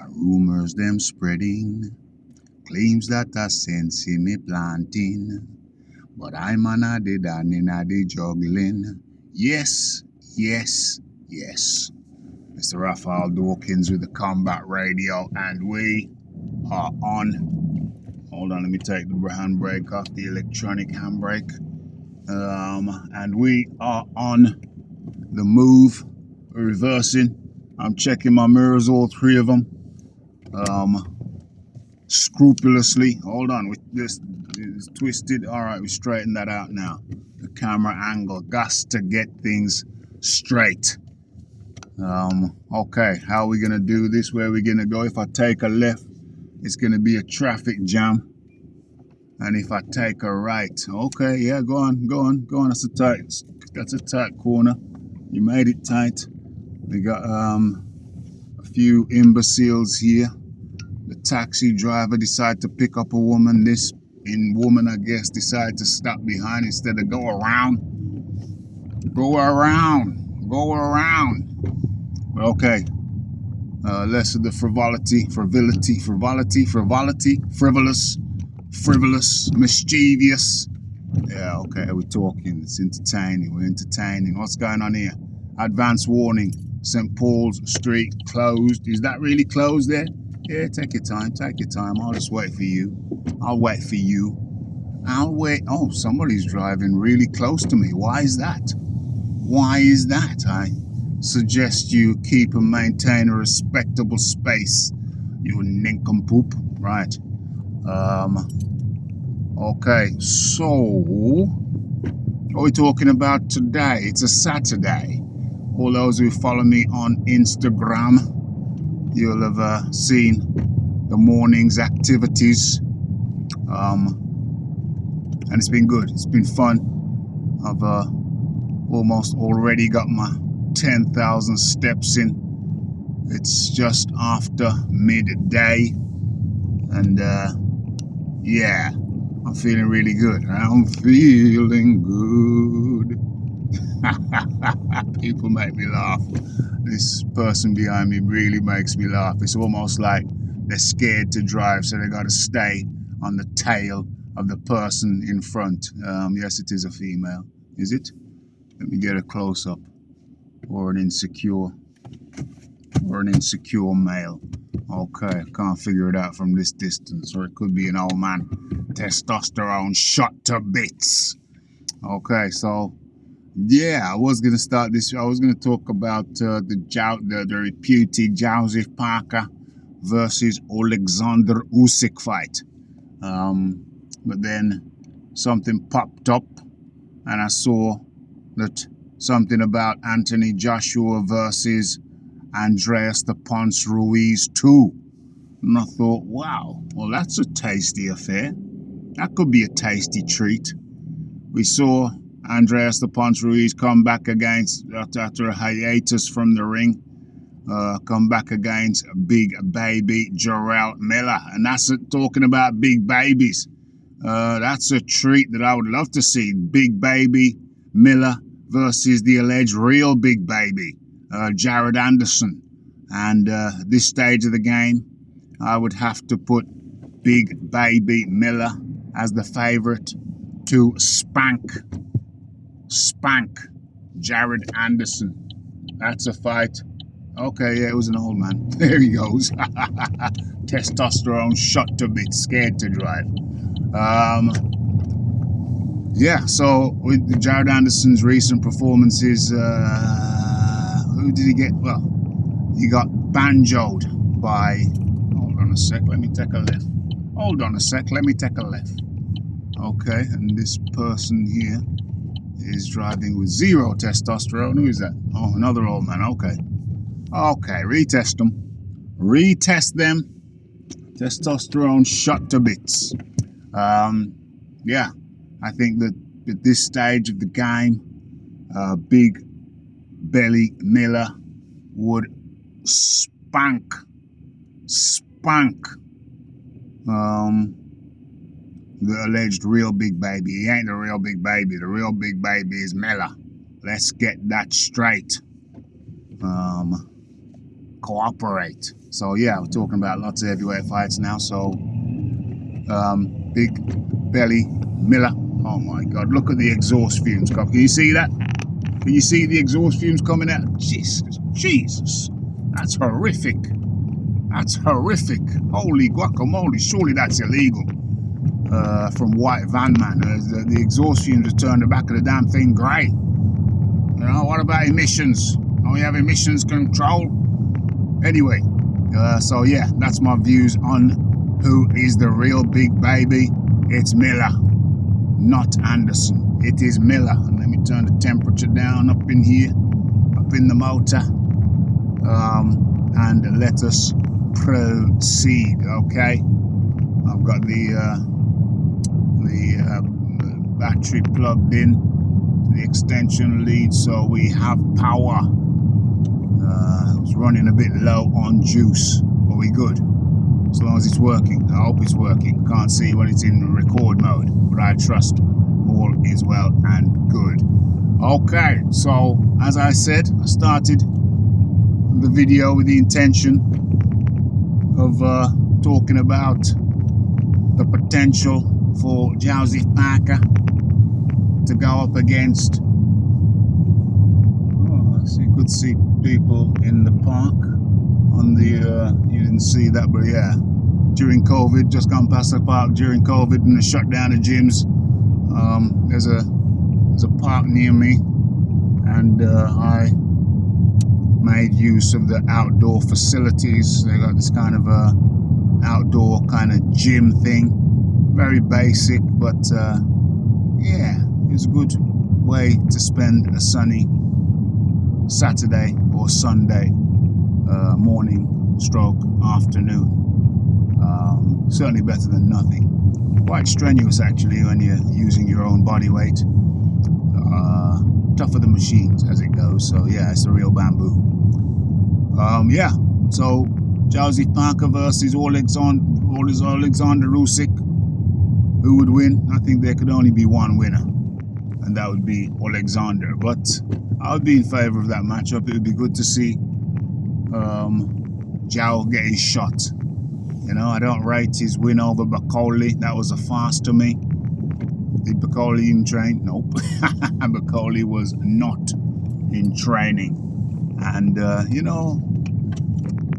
Rumors them spreading, claims that I sense me planting, but I'm an addy dan in addy juggling. Yes, yes, yes. Mr. Raphael Dawkins with the Combat Radio, and we are on. Hold on, let me take the handbrake off, the electronic handbrake. And we are on the move, reversing. I'm checking my mirrors, all three of them. Scrupulously. Hold on, this is twisted. All right, we straighten that out now. The camera angle, got to get things straight. Okay, how are we gonna do this? Where are we gonna go? If I take a left, it's gonna be a traffic jam. And if I take a right, okay, yeah, go on. That's a tight corner. You made it tight. We got a few imbeciles here. The taxi driver decided to pick up a woman. This woman, I guess, decided to stop behind instead of go around. But okay, less of the frivolous, mischievous. Yeah, okay, we're talking. It's entertaining. We're entertaining. What's going on here? Advance warning. St. Paul's Street closed. Is that really closed there? Yeah, take your time. I'll just wait for you. I'll wait. Oh, somebody's driving really close to me. Why is that? I suggest you keep and maintain a respectable space, you nincompoop. Right. Okay, so what are we talking about today? It's a Saturday. All those who follow me on Instagram, you'll have seen the morning's activities. And it's been good. It's been fun. I've almost already got my 10,000 steps in. It's just after midday. And yeah, I'm feeling really good. I'm feeling good. People make me laugh. This person behind me really makes me laugh. It's almost like they're scared to drive, so they got to stay on the tail of the person in front. Yes, it is a female. Is it? Let me get a close-up. Or an insecure male. Okay, can't figure it out from this distance. Or it could be an old man. Testosterone shot to bits. Okay, so yeah, I was gonna start this. I was gonna talk about the reputed Joseph Parker versus Alexander Usyk fight. But then something popped up, and I saw that something about Anthony Joshua versus Andreas the Ponce Ruiz too. And I thought, wow, well, that's a tasty affair. That could be a tasty treat. We saw Andreas the Ponce Ruiz come back against, after a hiatus from the ring, come back against big baby Jarrell Miller. And that's talking about big babies. That's a treat that I would love to see. Big baby Miller versus the alleged real big baby, Jared Anderson. And this stage of the game, I would have to put big baby Miller as the favorite to spank Jared Anderson. That's a fight. Okay, yeah, it was an old man. There he goes. Testosterone shot to bits, scared to drive. Yeah, so with Jared Anderson's recent performances, who did he get? Well, he got banjoed by... Hold on a sec, let me take a left. Okay, and this person here is driving with zero testosterone. Who is that? Oh, another old man. Okay, retest them. Testosterone shot to bits. Yeah, I think that at this stage of the game, Big Belly Miller would spank the alleged real big baby. He ain't the real big baby. The real big baby is Miller. Let's get that straight. cooperate. So yeah, we're talking about lots of heavyweight fights now. So Big Belly Miller. Oh my God! Look at the exhaust fumes. Can you see that? Can you see the exhaust fumes coming out? Jesus, that's horrific. That's horrific. Holy guacamole! Surely that's illegal. From White Van Man, the exhaust fumes have turned the back of the damn thing grey. You know, what about emissions? Don't we have emissions control? Anyway, so yeah, that's my views on who is the real big baby. It's Miller, not Anderson. It is Miller. And let me turn the temperature down up in here, up in the motor, and let us proceed. Okay, I've got the battery plugged in to the extension lead, so we have power. It was running a bit low on juice, but we good as long as it's working. I hope it's working. Can't see when it's in record mode, but I trust all is well and good. Okay, so as I said, I started the video with the intention of talking about the potential for Usyk Parker to go up against. Oh, so you could see people in the park on the. You didn't see that, but yeah, during COVID, just gone past the park during COVID, and they shut down the gyms. There's a park near me, and I made use of the outdoor facilities. They got this kind of outdoor kind of gym thing. Very basic, but yeah, it's a good way to spend a sunny Saturday or Sunday morning stroke afternoon. Certainly better than nothing. Quite strenuous actually when you're using your own body weight. Tougher than machines as it goes. So yeah, it's the real bamboo. Yeah, so Usyk Parker versus Alexander Usyk. Who would win? I think there could only be one winner, and that would be Alexander. But I would be in favor of that matchup. It would be good to see Joe get his shot. You know, I don't rate his win over Bakoli. That was a farce to me. Did Bakoli even train? Nope. Bakoli was not in training. And, you know,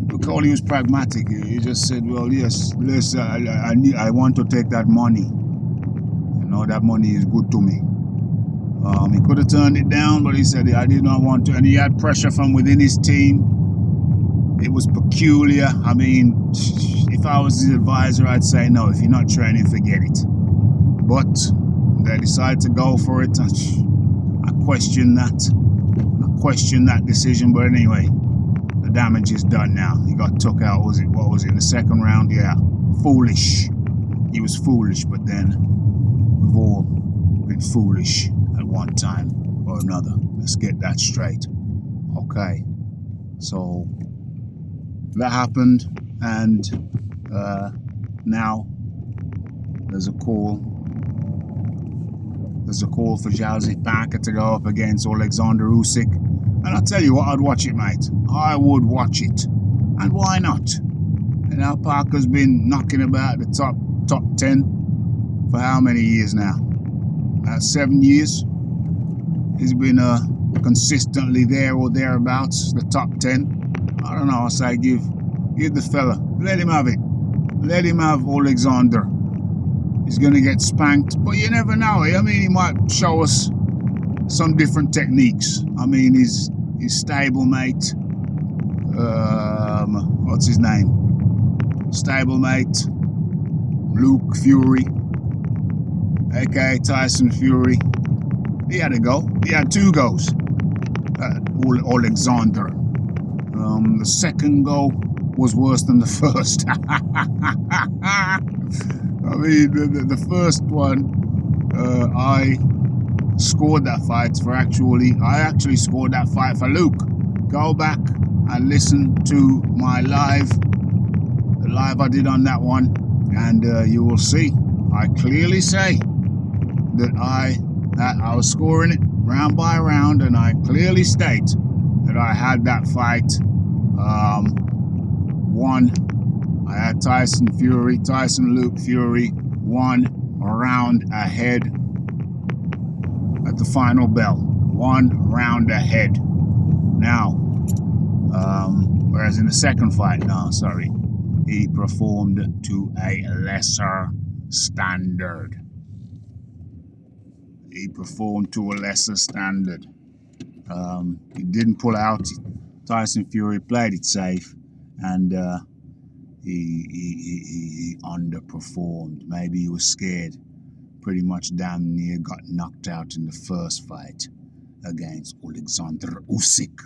Bakoli was pragmatic. He just said, well, yes, I want to take that money. You know, that money is good to me. He could have turned it down, but he said, I did not want to. And he had pressure from within his team. It was peculiar. I mean, if I was his advisor, I'd say, no, if you're not training, forget it. But they decided to go for it. I question that decision, but anyway, the damage is done now. He got took out, what was it, in the second round? Yeah, foolish. He was foolish, but then we've all been foolish at one time or another. Let's get that straight. Okay, so that happened, and now there's a call. There's a call for Usyk Parker to go up against Alexander Usyk. And I'll tell you what, I'd watch it, mate. I would watch it. And why not? You know, Parker's been knocking about the top 10 for how many years now? 7 years. He's been consistently there or thereabouts, the top 10. I don't know, I say give the fella, let him have it. Let him have Alexander. He's going to get spanked, but you never know. I mean, he might show us some different techniques. I mean, his stablemate, what's his name? Stablemate, Luke Fury, aka Tyson Fury. He had a go. He had 2 goes. Alexander. The second go was worse than the first. I mean, the first one, I scored that fight for I actually scored that fight for Luke. Go back and listen to my the live I did on that one, and you will see. I clearly say that I was scoring it round by round, and I clearly state that I had that fight One, I had Tyson Luke Fury, 1 round ahead at the final bell. 1 round ahead. Now, whereas in the second fight, he performed to a lesser standard. He didn't pull out. Tyson Fury played it safe, and he underperformed. Maybe he was scared. Pretty much damn near got knocked out in the first fight against Alexander Usyk.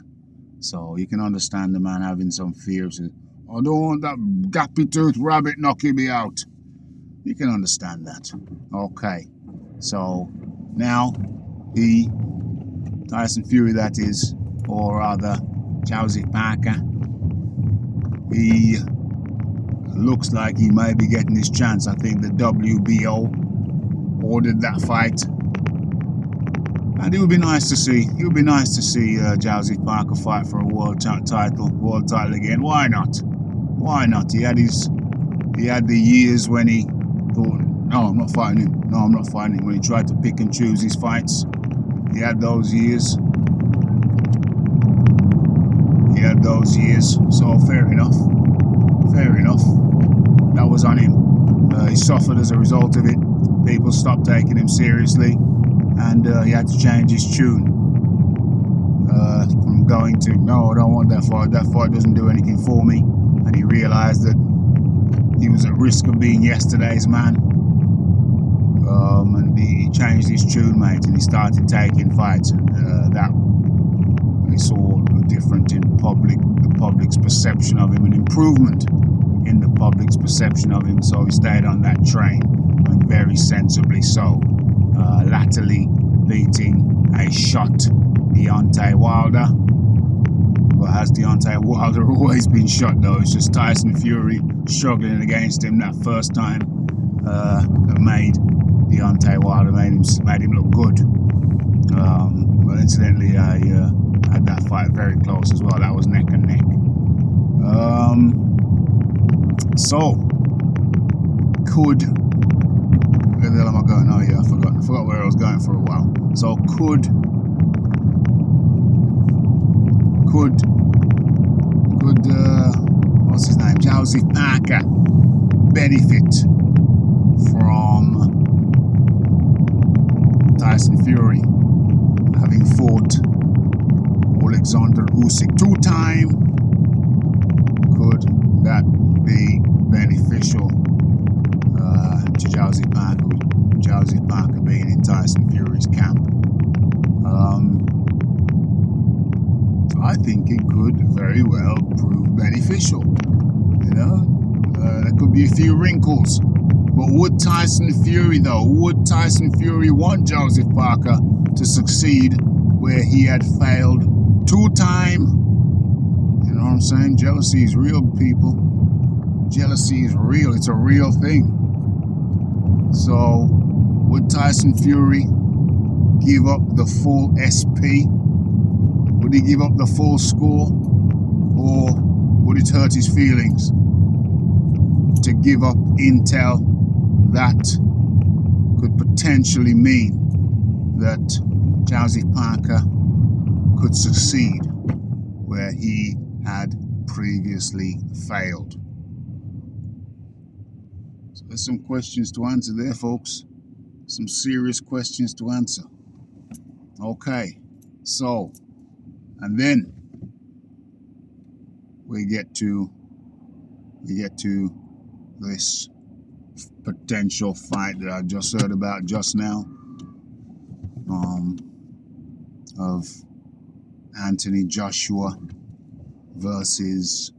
So you can understand the man having some fears. I don't want that gappy tooth rabbit knocking me out. You can understand that. Okay. So now Tyson Fury, that is, or rather Usyk Parker, he looks like he may be getting his chance. I think the WBO ordered that fight. And it would be nice to see. It would be nice to see Usyk Parker fight for a world title again. Why not? Why not? He had the years when he thought, no, I'm not fighting him. No, I'm not fighting him. When he tried to pick and choose his fights, he had those years. So fair enough. That was on him. He suffered as a result of it. People stopped taking him seriously, and he had to change his tune from going to, no, I don't want that fight. That fight doesn't do anything for me. And he realized that he was at risk of being yesterday's man. And he changed his tune, mate, and he started taking fights, and that we saw a difference in the public's perception of him, an improvement in the public's perception of him. So he stayed on that train, and very sensibly so. Latterly beating a shot Deontay Wilder. But has Deontay Wilder always been shot, though? It's just Tyson Fury struggling against him that first time that made Deontay Wilder, made him look good. But incidentally, I had that fight very close as well. That was neck and neck. Where the hell am I going? Oh yeah, I forgot where I was going for a while. So could what's his name? Usyk Parker benefit from Tyson Fury having fought Alexander Usyk 2-time? Could that be beneficial to Usyk Parker being in Tyson Fury's camp? I think it could very well prove beneficial. There could be a few wrinkles. But would Tyson Fury want Usyk Parker to succeed where he had failed 2-time? You know what I'm saying? Jealousy is real, people. Jealousy is real. It's a real thing. So, would Tyson Fury give up the full SP? Would he give up the full score? Or would it hurt his feelings to give up intel that could potentially mean that Usyk Parker could succeed where he had previously failed? So there's some questions to answer there, folks. Some serious questions to answer. Okay, so, and then we get to this potential fight that I just heard about just now, of Anthony Joshua versus,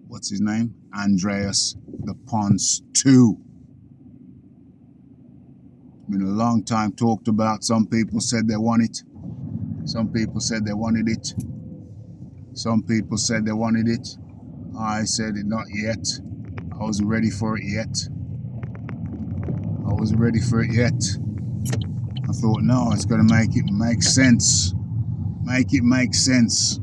what's his name? Andreas the Ponce 2. Been a long time talked about. Some people said they want it. Some people said they wanted it. Some people said they wanted it. I said it not yet. I wasn't ready for it yet. I thought, no, it's going to make it make sense. Make it make sense.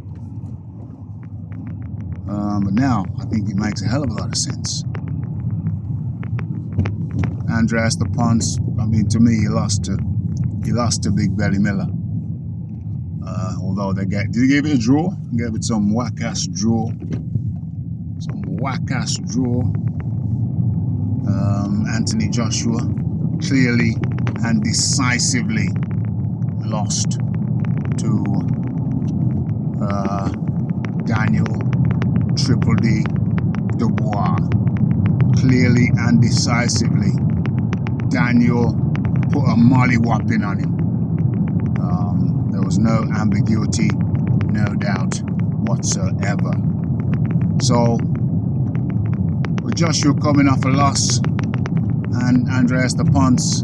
But now I think it makes a hell of a lot of sense. Andreas the Ponce, I mean, to me, he lost to Big Belly Miller. Although did he give it a draw? Gave it some whack-ass draw. Anthony Joshua clearly and decisively lost to Daniel Triple D Dubois. Clearly and decisively, Daniel put a mollywhopping on him. There was no ambiguity, no doubt whatsoever. So, with Joshua coming off a loss and Andreas the Ponce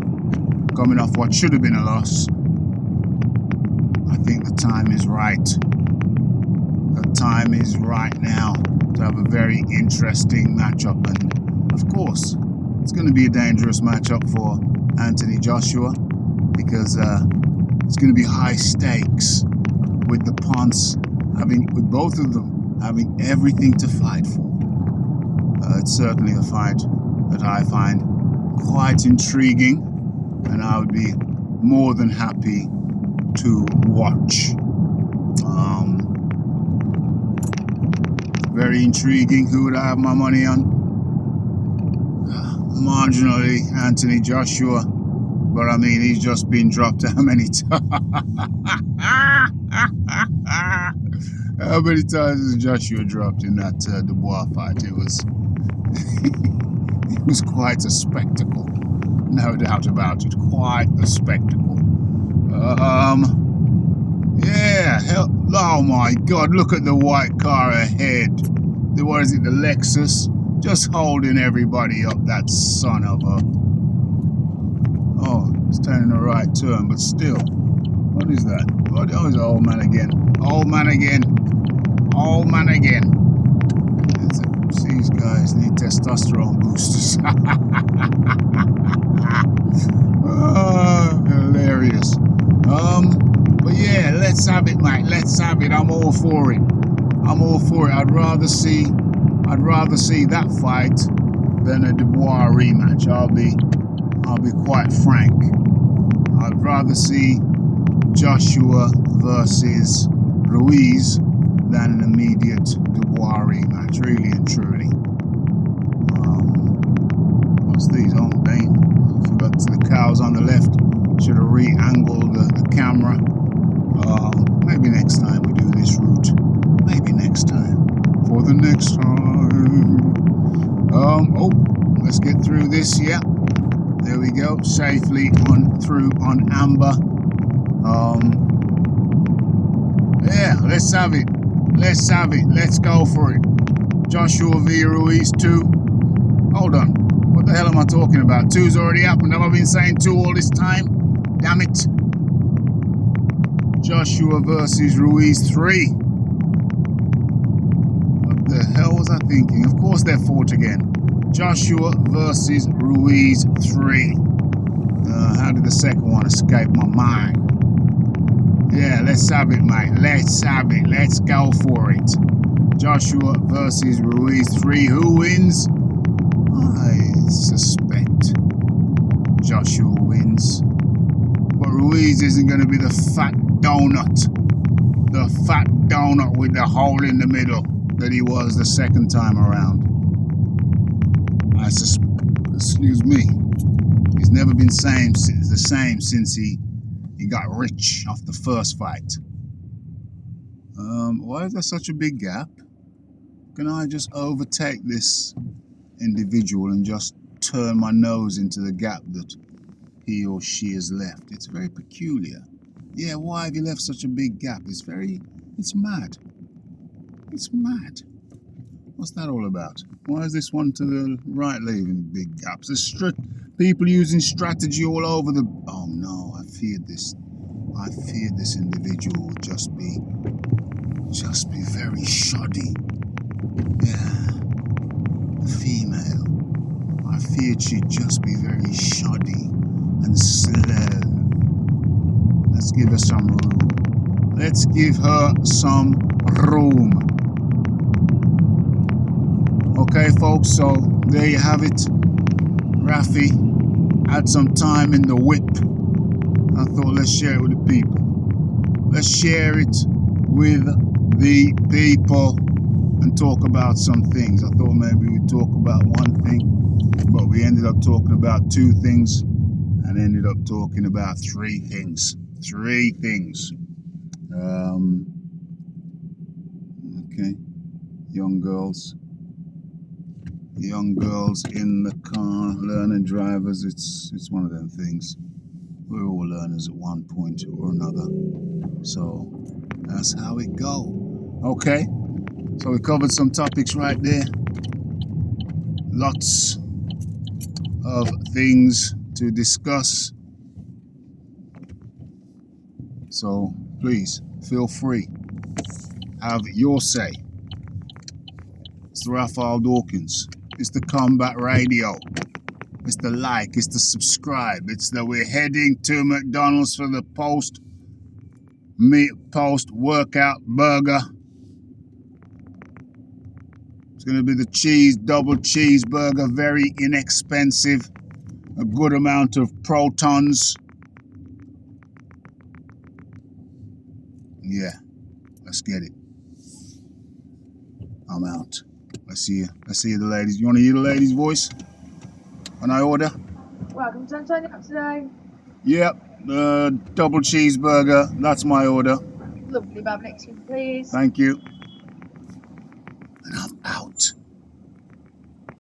coming off what should have been a loss, I think the time is right. The time is right now to have a very interesting matchup, and of course it's going to be a dangerous matchup for Anthony Joshua because it's going to be high stakes with the Ponce with both of them having everything to fight for. It's certainly a fight that I find quite intriguing, and I would be more than happy to watch. Very intriguing. Who would I have my money on? Marginally Anthony Joshua, but I mean, he's just been dropped how many times? How many times has Joshua dropped in that Dubois fight? It was quite a spectacle, no doubt about it. Quite a spectacle. Yeah, oh my God! Look at the white car ahead. What is it? The Lexus, just holding everybody up. That son of a. Oh, it's turning a right turn, but still. What is that? Oh, it's old man again. Old man again. Old man again. These guys need testosterone boosters. Oh, hilarious. But yeah, let's have it, mate. Let's have it. I'm all for it. I'm all for it. I'd rather see that fight than a Dubois rematch. I'll be quite frank. I'd rather see Joshua versus Ruiz than an immediate Dubois rematch, really and truly. What's these? Oh, dang. I forgot the cows on the left. Should have re-angled the camera. Maybe next time we do this route. Maybe next time. For the next time. Oh, let's get through this. Yeah. There we go. Safely through on amber. Yeah, let's have it. Let's have it. Let's go for it. Joshua v. Ruiz 2. Hold on. What the hell am I talking about? 2's already happened. Have I been saying 2 all this time? Damn it. Joshua versus Ruiz 3. What the hell was I thinking? Of course they fought again. Joshua versus Ruiz 3. How did the second one escape my mind? Yeah, let's have it, mate. Let's have it. Let's go for it. Joshua versus Ruiz 3. Who wins? I suspect Joshua wins. But Ruiz isn't going to be the fat donut. The fat donut with the hole in the middle that he was the second time around. Excuse me. He's never been the same since he got rich off the first fight. Why is there such a big gap? Can I just overtake this individual and just turn my nose into the gap that he or she has left? It's very peculiar. Yeah, why have you left such a big gap? It's mad. It's mad. What's that all about? Why is this one to the right leaving big gaps? There's people using strategy all over the... Oh no, I feared this. I feared this individual would just be very shoddy. Yeah. Female. I feared she'd just be very shoddy and slow. Let's give her some room. Let's give her some room. Okay, folks, so there you have it. Rafi had some time in the whip. I thought, let's share it with the people. Let's share it with the people and talk about some things. I thought maybe we'd talk about one thing, but we ended up talking about two things and ended up talking about three things. Three things. Okay, young girls in the car, learning drivers. It's one of them things. We're all learners at one point or another, so that's how it go. Okay, so we covered some topics right there. Lots of things to discuss, so please feel free, have your say. It's the Raphael Dawkins. It's the Combat Radio. It's the like. It's the subscribe. It's that we're heading to McDonald's for the post workout burger. It's going to be the double cheeseburger. Very inexpensive. A good amount of protons. Yeah, let's get it. I'm out. Let's see you, the ladies. You want to hear the ladies' voice when I order? Welcome to turn up today. Yep, double cheeseburger. That's my order. Lovely, Bob. Next one, please. Thank you.